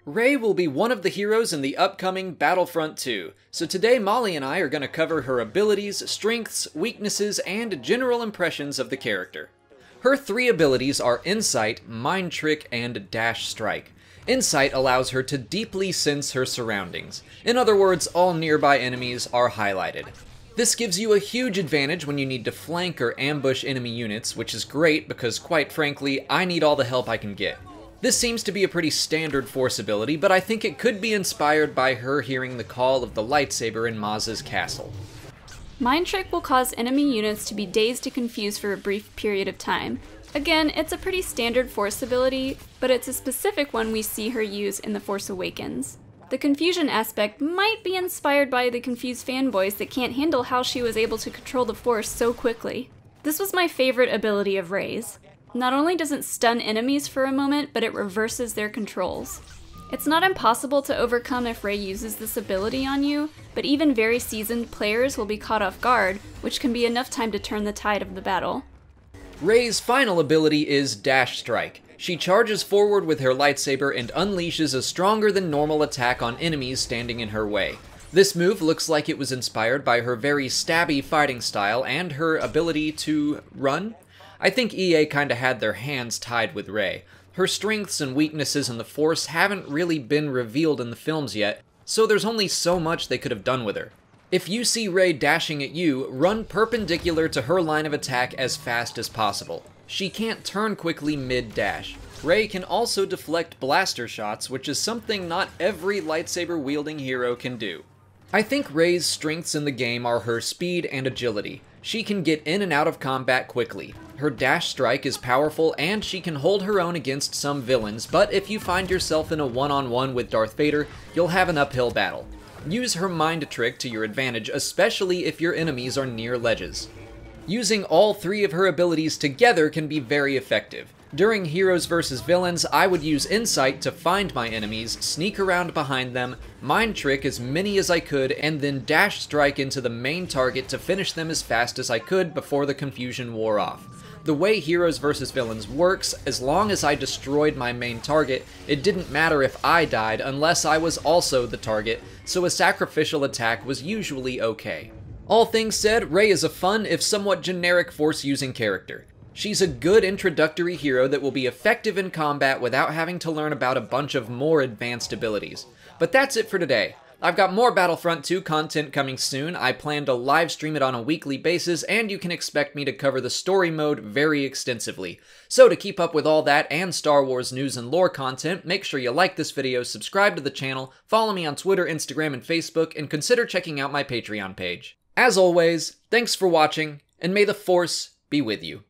Rey will be one of the heroes in the upcoming Battlefront 2, so today Molly and I are going to cover her abilities, strengths, weaknesses, and general impressions of the character. Her three abilities are Insight, Mind Trick, and Dash Strike. Insight allows her to deeply sense her surroundings. In other words, all nearby enemies are highlighted. This gives you a huge advantage when you need to flank or ambush enemy units, which is great because, quite frankly, I need all the help I can get. This seems to be a pretty standard Force ability, but I think it could be inspired by her hearing the call of the lightsaber in Maz's castle. Mind Trick will cause enemy units to be dazed and confused for a brief period of time. Again, it's a pretty standard Force ability, but it's a specific one we see her use in The Force Awakens. The confusion aspect might be inspired by the confused fanboys that can't handle how she was able to control the Force so quickly. This was my favorite ability of Rey's. Not only does it stun enemies for a moment, but it reverses their controls. It's not impossible to overcome if Rey uses this ability on you, but even very seasoned players will be caught off guard, which can be enough time to turn the tide of the battle. Rey's final ability is Dash Strike. She charges forward with her lightsaber and unleashes a stronger than normal attack on enemies standing in her way. This move looks like it was inspired by her very stabby fighting style and her ability to run. I think EA kinda had their hands tied with Rey. Her strengths and weaknesses in the Force haven't really been revealed in the films yet, so there's only so much they could have done with her. If you see Rey dashing at you, run perpendicular to her line of attack as fast as possible. She can't turn quickly mid-dash. Rey can also deflect blaster shots, which is something not every lightsaber-wielding hero can do. I think Rey's strengths in the game are her speed and agility. She can get in and out of combat quickly. Her dash strike is powerful and she can hold her own against some villains, but if you find yourself in a one-on-one with Darth Vader, you'll have an uphill battle. Use her mind trick to your advantage, especially if your enemies are near ledges. Using all three of her abilities together can be very effective. During Heroes vs. Villains, I would use Insight to find my enemies, sneak around behind them, Mind Trick as many as I could, and then Dash Strike into the main target to finish them as fast as I could before the confusion wore off. The way Heroes vs. Villains works, as long as I destroyed my main target, it didn't matter if I died unless I was also the target, so a sacrificial attack was usually okay. All things said, Rey is a fun, if somewhat generic Force-using character. She's a good introductory hero that will be effective in combat without having to learn about a bunch of more advanced abilities. But that's it for today. I've got more Battlefront 2 content coming soon. I plan to live stream it on a weekly basis, and you can expect me to cover the story mode very extensively. So to keep up with all that and Star Wars news and lore content, make sure you like this video, subscribe to the channel, follow me on Twitter, Instagram, and Facebook, and consider checking out my Patreon page. As always, thanks for watching, and may the Force be with you.